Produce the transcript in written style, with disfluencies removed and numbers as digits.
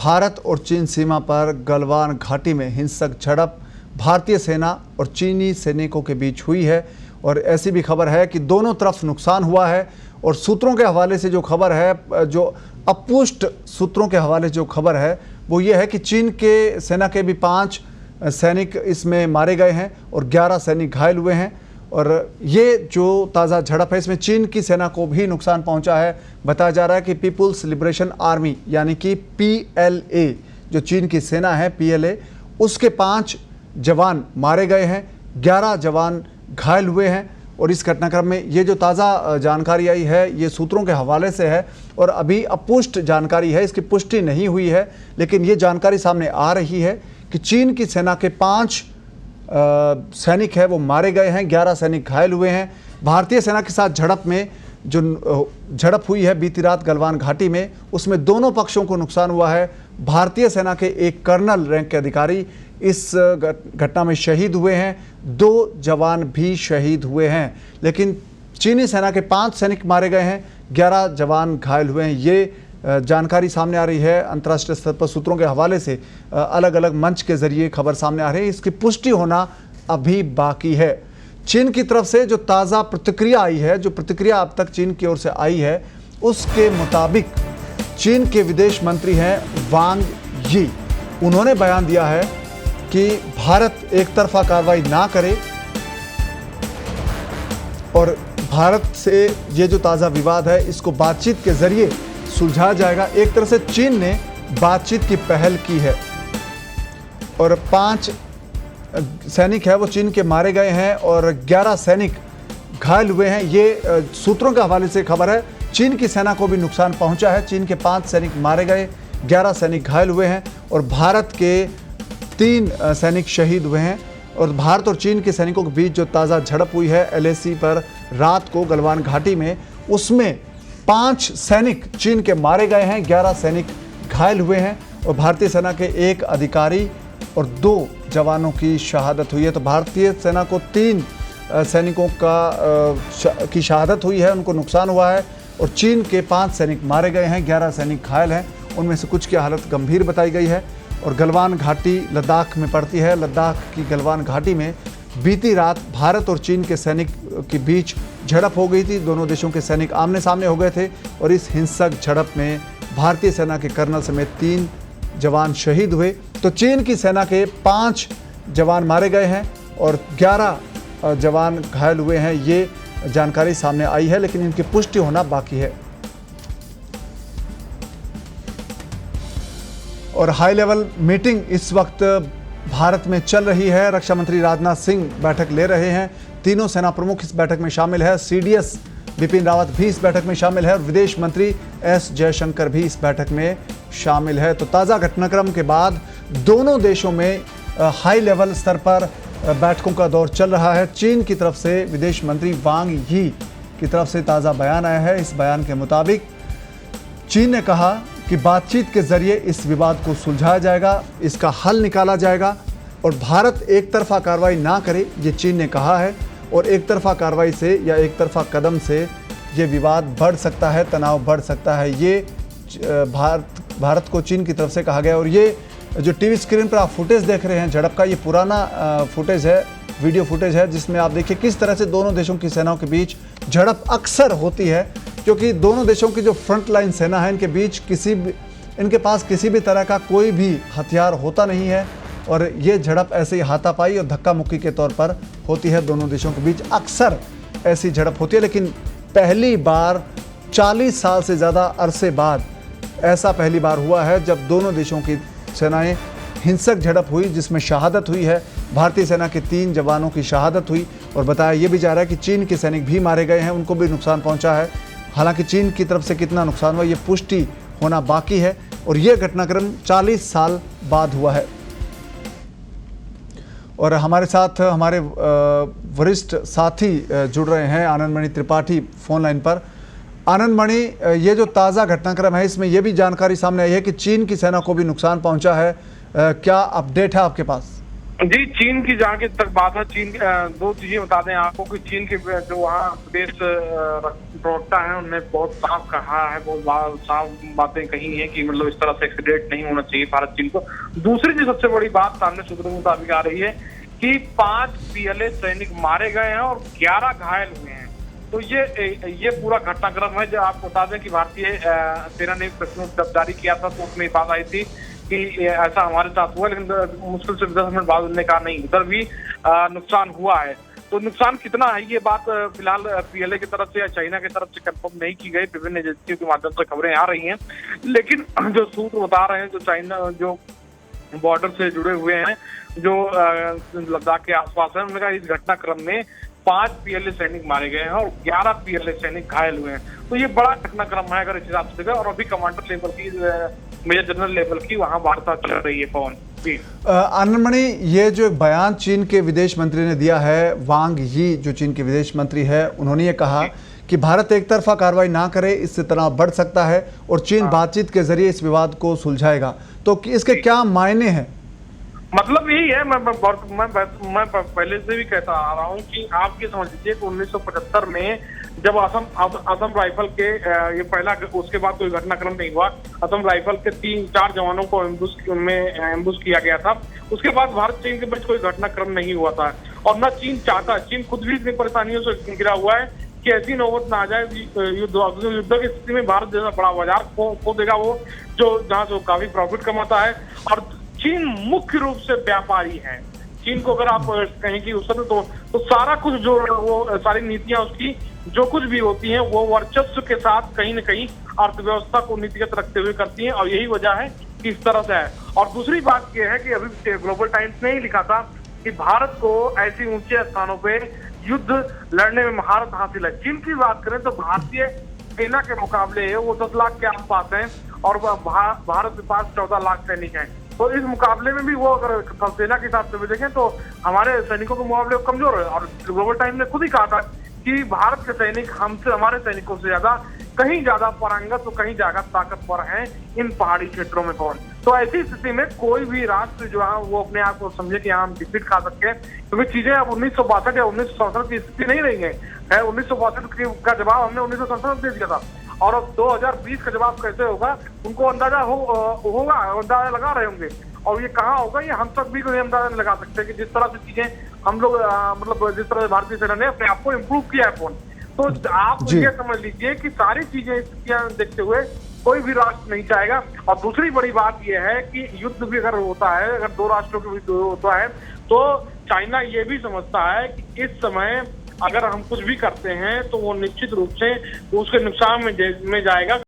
भारत और चीन सीमा पर गलवान घाटी में हिंसक झड़प भारतीय सेना और चीनी सैनिकों के बीच हुई है और ऐसी भी खबर है कि दोनों तरफ नुकसान हुआ है। और सूत्रों के हवाले से जो खबर है, जो अपुष्ट सूत्रों के हवाले से जो खबर है वो ये है कि चीन के सेना के भी 5 सैनिक इसमें मारे गए हैं और 11 सैनिक घायल हुए हैं। और ये जो ताज़ा झड़प है इसमें चीन की सेना को भी नुकसान पहुंचा है। बताया जा रहा है कि पीपुल्स लिबरेशन आर्मी यानी कि PLA, जो चीन की सेना है PLA, उसके 5 जवान मारे गए हैं, 11 जवान घायल हुए हैं। और इस घटनाक्रम में ये जो ताज़ा जानकारी आई है ये सूत्रों के हवाले से है और अभी अपुष्ट जानकारी है, इसकी पुष्टि नहीं हुई है, लेकिन ये जानकारी सामने आ रही है कि चीन की सेना के 5 सैनिक है वो मारे गए हैं, 11 सैनिक घायल हुए हैं। भारतीय सेना के साथ झड़प में जो झड़प हुई है बीती रात गलवान घाटी में, उसमें दोनों पक्षों को नुकसान हुआ है। भारतीय सेना के एक कर्नल रैंक के अधिकारी इस घटना में शहीद हुए हैं, 2 जवान भी शहीद हुए हैं, लेकिन चीनी सेना के 5 सैनिक मारे गए हैं, 11 जवान घायल हुए हैं। ये जानकारी सामने आ रही है अंतर्राष्ट्रीय स्तर पर सूत्रों के हवाले से, अलग अलग मंच के जरिए खबर सामने आ रही है। इसकी पुष्टि होना अभी बाकी है। चीन की तरफ से जो ताज़ा प्रतिक्रिया आई है, जो प्रतिक्रिया अब तक चीन की ओर से आई है, उसके मुताबिक चीन के विदेश मंत्री हैं वांग यी, उन्होंने बयान दिया है कि भारत एक तरफा कार्रवाई ना करे और भारत से ये जो ताज़ा विवाद है इसको बातचीत के जरिए सुलझाया जाएगा। एक तरह से चीन ने बातचीत की पहल की है और 5 सैनिक है वो चीन के मारे गए हैं और 11 सैनिक घायल हुए हैं। ये सूत्रों के हवाले से खबर है। चीन की सेना को भी नुकसान पहुंचा है, चीन के 5 सैनिक मारे गए, 11 सैनिक घायल हुए हैं और भारत के 3 सैनिक शहीद हुए हैं। और भारत और चीन के सैनिकों के बीच जो ताज़ा झड़प हुई है LAC पर रात को गलवान घाटी में, उसमें 5 सैनिक चीन के मारे गए हैं, 11 सैनिक घायल हुए हैं और भारतीय सेना के 1 अधिकारी और 2 जवानों की शहादत हुई है। तो भारतीय सेना को 3 सैनिकों की शहादत हुई है, उनको नुकसान हुआ है और चीन के 5 सैनिक मारे गए हैं, 11 सैनिक घायल हैं, उनमें से कुछ की हालत गंभीर बताई गई है। और गलवान घाटी लद्दाख में पड़ती है। लद्दाख की गलवान घाटी में बीती रात भारत और चीन के सैनिक के बीच झड़प हो गई थी। दोनों देशों के सैनिक आमने सामने हो गए थे और इस हिंसक झड़प में भारतीय सेना के कर्नल समेत 3 जवान शहीद हुए। तो चीन की सेना के 5 जवान मारे गए हैं और 11 जवान घायल हुए हैं। ये जानकारी सामने आई है, लेकिन इनकी पुष्टि होना बाकी है। और हाई लेवल मीटिंग इस वक्त भारत में चल रही है। रक्षा मंत्री राजनाथ सिंह बैठक ले रहे हैं, तीनों सेना प्रमुख इस बैठक में शामिल है, CDS बिपिन रावत भी इस बैठक में शामिल है और विदेश मंत्री S जयशंकर भी इस बैठक में शामिल है। तो ताज़ा घटनाक्रम के बाद दोनों देशों में हाई लेवल स्तर पर बैठकों का दौर चल रहा है। चीन की तरफ से विदेश मंत्री वांग यी की तरफ से ताज़ा बयान आया है। इस बयान के मुताबिक चीन ने कहा कि बातचीत के जरिए इस विवाद को सुलझाया जाएगा, इसका हल निकाला जाएगा और भारत एक तरफा कार्रवाई ना करे, ये चीन ने कहा है। और एक तरफा कार्रवाई से या एक तरफा कदम से ये विवाद बढ़ सकता है, तनाव बढ़ सकता है, ये भारत को चीन की तरफ से कहा गया। और ये जो टीवी स्क्रीन पर आप फुटेज देख रहे हैं झड़प का, ये पुराना फुटेज है, वीडियो फुटेज है, जिसमें आप देखिए किस तरह से दोनों देशों की सेनाओं के बीच झड़प अक्सर होती है, क्योंकि दोनों देशों की जो फ्रंट लाइन सेना है इनके बीच इनके पास किसी भी तरह का कोई भी हथियार होता नहीं है और ये झड़प ऐसे ही हाथापाई और धक्का मुक्की के तौर पर होती है। दोनों देशों के बीच अक्सर ऐसी झड़प होती है, लेकिन पहली बार 40 साल से ज़्यादा अरसे बाद ऐसा पहली बार हुआ है जब दोनों देशों की सेनाएं हिंसक झड़प हुई, जिसमें शहादत हुई है। भारतीय सेना के 3 जवानों की शहादत हुई और बताया ये भी जा रहा है कि चीन के सैनिक भी मारे गए हैं, उनको भी नुकसान पहुंचा है। हालांकि चीन की तरफ से कितना नुकसान हुआ ये पुष्टि होना बाकी है और ये घटनाक्रम 40 साल बाद हुआ है। और हमारे साथ हमारे वरिष्ठ साथी जुड़ रहे हैं, आनंद मणि त्रिपाठी फोन लाइन पर। आनंद मणि, ये जो ताज़ा घटनाक्रम है इसमें यह भी जानकारी सामने आई है कि चीन की सेना को भी नुकसान पहुंचा है, क्या अपडेट है आपके पास? जी, चीन की जहाँ की तक बात है, चीन दो चीजें बता दें आपको कि चीन के जो वहाँ विदेश प्रवक्ता है उन्होंने बहुत साफ कहा है, बहुत साफ बातें कही हैं कि मतलब इस तरह से एक्सीडेंट नहीं होना चाहिए भारत चीन को। दूसरी जो सबसे बड़ी बात सामने सूत्रों के मुताबिक आ रही है कि 5 PLA सैनिक मारे गए हैं और 11 घायल हुए हैं। तो ये पूरा घटनाक्रम है। जो आपको बता दें कि भारतीय सेना ने एक प्रेस नोट जब जारी किया था तो उसमें बात आई थी कि ऐसा हमारे साथ हुआ, लेकिन मुश्किल से 10 मिनट बाद उन्होंने कहा नहीं, उधर भी नुकसान हुआ है। तो नुकसान कितना है ये बात फिलहाल PLA की तरफ से या चाइना की तरफ से कंफर्म नहीं की गई। विभिन्न एजेंसियों के माध्यम से खबरें आ रही हैं, लेकिन जो सूत्र बता रहे हैं, जो चाइना जो बॉर्डर से जुड़े हुए हैं, जो लद्दाख के आसपास है, उन्होंने कहा इस घटनाक्रम में 5 PLA सैनिक मारे गए हैं और 11 PLA सैनिक घायल हुए हैं। तो ये बड़ा घटनाक्रम है अगर इस हिसाब से देखा। और अभी कमांडर लेवल की, मेजर जनरल लेवल की वहाँ वार्ता चल रही है। पवन जी, आनंदमणि, ये जो एक बयान चीन के विदेश मंत्री ने दिया है, वांग यी जो चीन के विदेश मंत्री है, उन्होंने ये कहा कि भारत एक तरफा कार्रवाई ना करे, इससे तनाव बढ़ सकता है और चीन बातचीत के जरिए इस विवाद को सुलझाएगा। तो इसके क्या मायने हैं? मतलब यही है, मैं पहले से भी कहता आ रहा हूँ कि आप ये समझ लीजिए कि 1975 में जब असम राइफल के ये पहला, उसके बाद कोई घटनाक्रम नहीं हुआ। असम राइफल के 3-4 जवानों को एम्बुश किया गया था। उसके बाद भारत चीन के बीच कोई घटनाक्रम नहीं हुआ था और न चीन चाहता। चीन खुद भी इतनी परेशानियों से घिरा हुआ है कि ऐसी नौबत ना आ जाए युद्ध की स्थिति में भारत जैसा बड़ा बाजार खो देगा वो, जो जहाँ से काफी प्रॉफिट कमाता है। और चीन मुख्य रूप से व्यापारी है। चीन को अगर आप कहें कि उसमें तो सारा कुछ जो वो सारी नीतियां उसकी जो कुछ भी होती हैं वो वर्चस्व के साथ कहीं न कहीं अर्थव्यवस्था को नीतिगत रखते हुए करती हैं, और यही वजह है कि इस तरह से है। और दूसरी बात यह है कि अभी ग्लोबल टाइम्स ने ही लिखा था कि भारत को ऐसी ऊंचे स्थानों पे युद्ध लड़ने में महारत हासिल है। चीन की बात करें तो भारतीय सेना के मुकाबले वो 10 लाख के आसपास है और भारत के पास 14 लाख सैनिक हैं। तो इस मुकाबले में भी वो अगर सेना के हिसाब से भी देखें तो हमारे सैनिकों के मुकाबले कमजोर है। और ग्लोबल टाइम ने खुद ही कहा था कि भारत के सैनिक हमसे, हमारे सैनिकों से कहीं ज्यादा पारंगत तो कहीं ज्यादा ताकतवर हैं इन पहाड़ी क्षेत्रों में। कौन तो ऐसी स्थिति में कोई भी राष्ट्र जो है वो अपने आप को समझे कि हम डिफीट खा सकते हैं, क्योंकि चीजें अब 1962 या 1967 की स्थिति नहीं रही है। 1962 का जवाब हमने 1967 में दे दिया था और अब 2020 का जवाब कैसे होगा उनको अंदाजा होगा, अंदाजा लगा रहे होंगे। और ये कहाँ होगा ये हम तक भी कोई अंदाजा नहीं लगा सकते कि जिस तरह से चीजें हम लोग मतलब जिस तरह से भारतीय सेना ने अपने आप को इम्प्रूव किया है। फोन तो आप ये समझ लीजिए कि सारी चीजें देखते हुए कोई भी राष्ट्र नहीं चाहेगा। और दूसरी बड़ी बात यह है कि युद्ध भी अगर होता है, अगर 2 राष्ट्रों के बीच होता है, तो चाइना ये भी समझता है कि इस समय अगर हम कुछ भी करते हैं तो वो निश्चित रूप से उसके नुकसान में जाएगा।